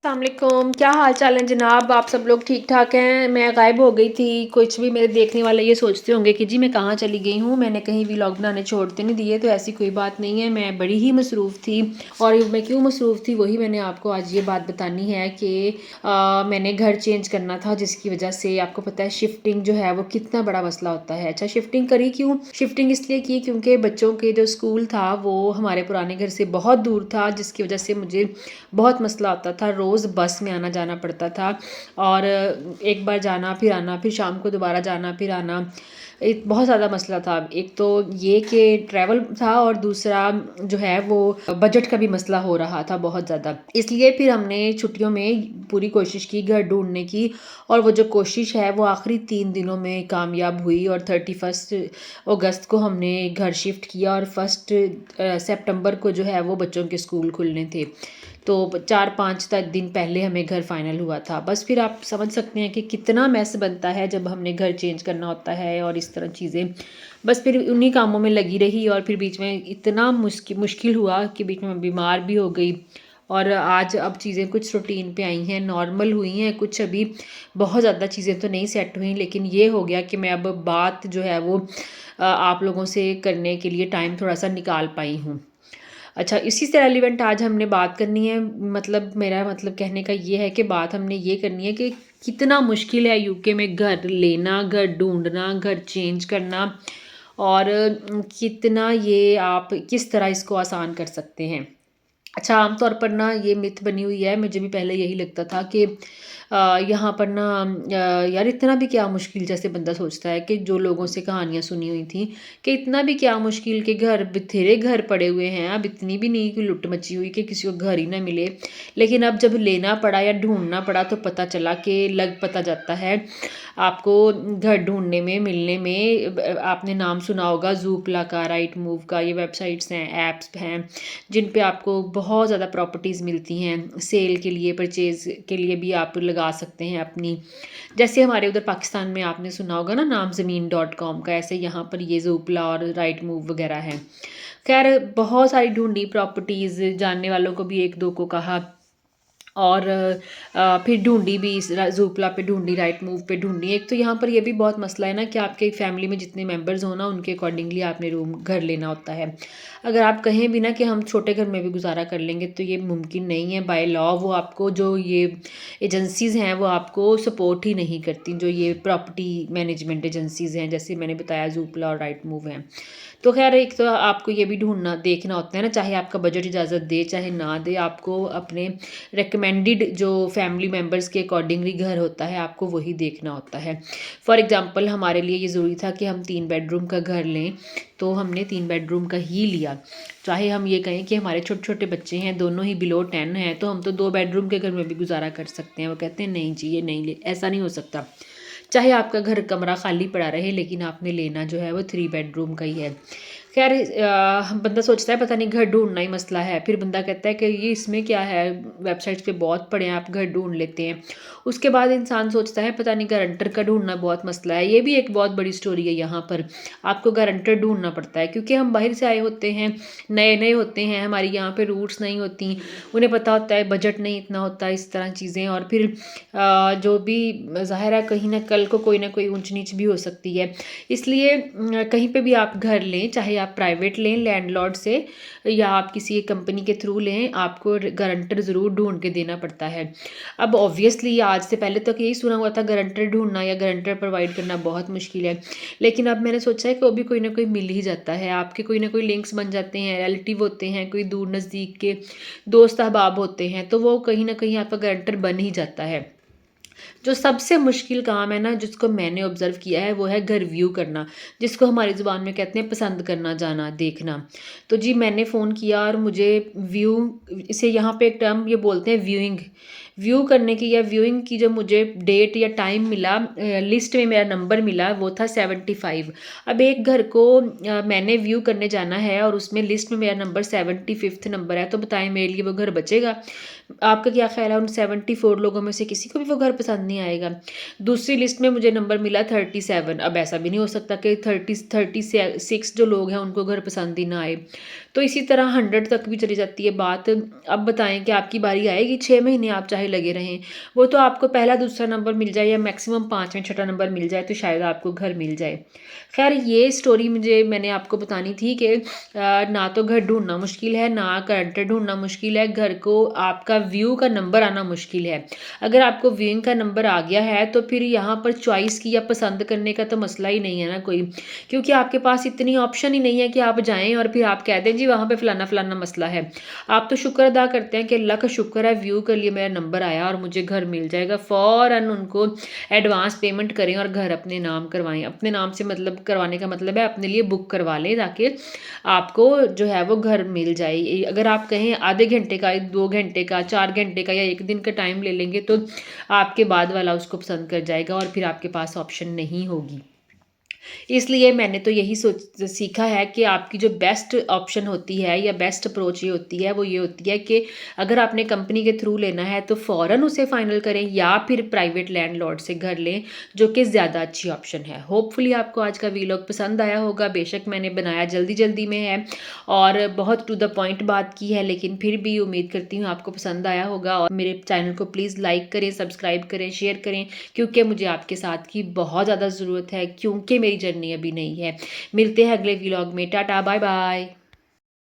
अस्सलामुअलैकुम, क्या हाल चाल है जनाब। आप सब लोग ठीक ठाक हैं। मैं गायब हो गई थी। कुछ भी मेरे देखने वाले ये सोचते होंगे कि जी मैं कहाँ चली गई हूँ। मैंने कहीं व्लॉग बनाने छोड़ते नहीं दिए, तो ऐसी कोई बात नहीं है। मैं बड़ी ही मसरूफ़ थी और मैं क्यों मसरूफ़ थी वही मैंने आपको आज ये बात बतानी है कि मैंने घर चेंज करना था, जिसकी वजह से आपको पता है शिफ्टिंग जो है वो कितना बड़ा मसला होता है। अच्छा, शिफ्टिंग करी क्यों? शिफ्टिंग इसलिए की क्योंकि बच्चों के जो स्कूल था वो हमारे पुराने घर से बहुत दूर था, जिसकी वजह से मुझे बहुत मसला होता था। रोज़ बस में आना जाना पड़ता था और एक बार जाना फिर आना, फिर शाम को दोबारा जाना फिर आना, एक बहुत ज़्यादा मसला था। एक तो ये कि ट्रैवल था और दूसरा जो है वो बजट का भी मसला हो रहा था बहुत ज़्यादा। इसलिए फिर हमने छुट्टियों में पूरी कोशिश की घर ढूंढने की, और वो जो कोशिश है वो आखिरी 3 दिनों में कामयाब हुई और 31 अगस्त को हमने घर शिफ्ट किया और 1 सितंबर को जो है वो बच्चों के स्कूल खुलने थे। तो 4-5 दिन पहले हमें घर फाइनल हुआ था। बस फिर आप समझ सकते हैं कि कितना मैस बनता है जब हमने घर चेंज करना होता है और इस तरह चीज़ें। बस फिर उन्हीं कामों में लगी रही और फिर बीच में इतना मुश्किल हुआ कि बीच में मैं बीमार भी हो गई। और आज अब चीज़ें कुछ रूटीन पे आई हैं, नॉर्मल हुई हैं कुछ। अभी बहुत ज़्यादा चीज़ें तो नहीं सेट हुई, लेकिन ये हो गया कि मैं अब बात जो है वो आप लोगों से करने के लिए टाइम थोड़ा सा निकाल पाई हूँ। अच्छा, इसी से रेलिवेंट आज हमने बात करनी है। मतलब मेरा मतलब कहने का ये है कि बात हमने ये करनी है कि कितना मुश्किल है यूके में घर लेना, घर ढूंढना, घर चेंज करना, और कितना ये आप किस तरह इसको आसान कर सकते हैं। अच्छा, आमतौर पर ना ये मिथ बनी हुई है, मुझे भी पहले यही लगता था कि यहाँ पर ना यार इतना भी क्या मुश्किल, जैसे बंदा सोचता है कि जो लोगों से कहानियाँ सुनी हुई थी कि इतना भी क्या मुश्किल के घर बथेरे घर पड़े हुए हैं। अब इतनी भी नहीं कि लुट मची हुई कि किसी को घर ही ना मिले। लेकिन अब जब लेना पड़ा या ढूंढना पड़ा तो पता चला कि लग पता जाता है आपको घर ढूंढने में, मिलने में। आपने नाम सुना होगा ज़ूपला का, राइट मूव का। ये वेबसाइट्स हैं, ऐप्स हैं जिन पे आपको बहुत ज़्यादा प्रॉपर्टीज़ मिलती हैं। सेल के लिए, परचेज़ के लिए भी आप लगा सकते हैं अपनी। जैसे हमारे उधर पाकिस्तान में आपने सुना होगा ना नाम ज़मीन.com का, ऐसे यहाँ पर ये ज़ूपला और राइट मूव वगैरह है। खैर, बहुत सारी ढूंढी प्रॉपर्टीज़, जानने वालों को भी एक दो को कहा, और फिर ढूंढी भी इस ज़ूपला पे ढूंढी, राइट मूव पे ढूंढी। एक तो यहाँ पर ये भी बहुत मसला है ना कि आपके फैमिली में जितने मेंबर्स हो ना उनके अकॉर्डिंगली आपने रूम घर लेना होता है। अगर आप कहें भी ना कि हम छोटे घर में भी गुजारा कर लेंगे तो ये मुमकिन नहीं है। बाय लॉ वो आपको, जो ये एजेंसीज़ हैं वो आपको सपोर्ट ही नहीं करती, जो ये प्रॉपर्टी मैनेजमेंट एजेंसीज़ हैं, जैसे मैंने बताया ज़ूपला और राइट मूव हैं। तो खैर, एक तो आपको ये भी ढूंढना देखना होता है ना, चाहे आपका बजट इजाज़त दे चाहे ना दे, आपको अपने रिकमेंडेड जो फैमिली मेम्बर्स के अकॉर्डिंगली घर होता है आपको वही देखना होता है। फॉर एग्ज़ाम्पल हमारे लिए ये ज़रूरी था कि हम 3 बेडरूम का घर लें, तो हमने 3 बेडरूम का ही लिया। चाहे हम ये कहें कि हमारे छोटे छोटे बच्चे हैं, दोनों ही बिलो 10 हैं, तो हम तो 2 बेडरूम के घर में भी गुजारा कर सकते हैं। वो कहते हैं नहीं जी, ये नहीं ले, ऐसा नहीं हो सकता। चाहे आपका घर कमरा खाली पड़ा रहे, लेकिन आपने लेना जो है वो 3 बेडरूम का ही है। खैर, बंदा सोचता है पता नहीं घर ढूंढना ही मसला है, फिर बंदा कहता है कि ये इसमें क्या है, वेबसाइट्स पे बहुत पड़े हैं, आप घर ढूंढ लेते हैं। उसके बाद इंसान सोचता है पता नहीं गारंटर का ढूंढना बहुत मसला है। ये भी एक बहुत बड़ी स्टोरी है। यहाँ पर आपको गारंटर ढूंढना पड़ता है क्योंकि हम बाहर से आए होते हैं, नए नए होते हैं, हमारी यहाँ पे रूट्स नहीं होती, उन्हें पता होता है बजट नहीं इतना होता, इस तरह चीज़ें। और फिर जो भी ज़ाहिर है कहीं ना कल को कोई ना कोई ऊंच नीच भी हो सकती है। इसलिए कहीं पे भी आप घर लें, चाहे आप प्राइवेट लें लैंडलॉर्ड से या आप किसी कंपनी के थ्रू लें, आपको गारंटर ज़रूर ढूंढ के देना पड़ता है। अब ऑब्वियसली आज से पहले तक यही सुना हुआ था गारंटर ढूंढना या गारंटर प्रोवाइड करना बहुत मुश्किल है, लेकिन अब मैंने सोचा है कि वो भी कोई ना कोई मिल ही जाता है। आपके कोई ना कोई लिंक्स बन जाते हैं, रिलेटिव होते हैं, कोई दूर नज़दीक के दोस्त अहबाब होते हैं, तो वो कहीं ना कहीं आपका गारंटर बन ही जाता है। जो सबसे मुश्किल काम है ना, जिसको मैंने ऑब्ज़र्व किया है, वो है घर व्यू करना, जिसको हमारी ज़ुबान में कहते हैं पसंद करना, जाना, देखना। तो जी मैंने फ़ोन किया और मुझे व्यू, इसे यहाँ पे एक टर्म ये बोलते हैं व्यूइंग, व्यू करने की या व्यूइंग की जो मुझे डेट या टाइम मिला, लिस्ट में मेरा नंबर मिला, वो था 75। अब एक घर को मैंने व्यू करने जाना है और उसमें लिस्ट में मेरा नंबर 75 नंबर है, तो बताएं मेरे लिए वो घर बचेगा? आपका क्या ख्याल है, उन 74 लोगों में से किसी को भी वो घर पसंद नहीं आएगा? दूसरी लिस्ट में मुझे नंबर मिला 37। अब ऐसा भी नहीं हो सकता कि 36 जो लोग हैं उनको घर पसंद ही ना आए। तो इसी तरह 100 तक भी चली जाती है बात। अब बताएं कि आपकी बारी आएगी, 6 महीने आप चाहे लगे रहें, वो तो आपको पहला दूसरा नंबर मिल जाए या मैक्सिमम पाँचवें छठा नंबर मिल जाए तो शायद आपको घर मिल जाए। खैर ये स्टोरी मैंने आपको बतानी थी कि ना तो घर ढूंढना मुश्किल है, ना करंट ढूंढना मुश्किल है, घर को आपका व्यू का नंबर आना मुश्किल है। अगर आपको व्यूइंग का नंबर आ गया है तो फिर यहाँ पर चॉइस की या पसंद करने का तो मसला ही नहीं है ना कोई, क्योंकि आपके पास इतनी ऑप्शन ही नहीं है कि आप जाएं और फिर आप कह दें जी वहाँ पे फलाना फलाना मसला है। आप तो शुक्र अदा करते हैं कि अल्लाह का शुक्र है व्यू के लिए मेरा नंबर आया और मुझे घर मिल जाएगा, फ़ौरन उनको एडवांस पेमेंट करें और घर अपने नाम करवाएं। अपने नाम से मतलब करवाने का मतलब है अपने लिए बुक करवा लें ताकि आपको जो है वो घर मिल जाए। अगर आप कहें आधे घंटे का, 2 घंटे का, 4 घंटे का या 1 दिन का टाइम ले लेंगे तो आपके बाद वाला उसको पसंद कर जाएगा और फिर आपके पास ऑप्शन नहीं होगी। इसलिए मैंने तो यही सीखा है कि आपकी जो बेस्ट ऑप्शन होती है या बेस्ट अप्रोच ये होती है वो ये होती है कि अगर आपने कंपनी के थ्रू लेना है तो फ़ौरन उसे फाइनल करें या फिर प्राइवेट लैंडलॉर्ड से घर लें, जो कि ज़्यादा अच्छी ऑप्शन है। होपफुली आपको आज का वीलॉग पसंद आया होगा। बेशक मैंने बनाया जल्दी जल्दी में है और बहुत टू द पॉइंट बात की है, लेकिन फिर भी उम्मीद करती हूँ आपको पसंद आया होगा। और मेरे चैनल को प्लीज़ लाइक करें, सब्सक्राइब करें, शेयर करें, क्योंकि मुझे आपके साथ की बहुत ज़्यादा ज़रूरत है, क्योंकि मेरी जर्नी अभी नहीं है। मिलते हैं अगले व्लॉग में। Tata bye bye.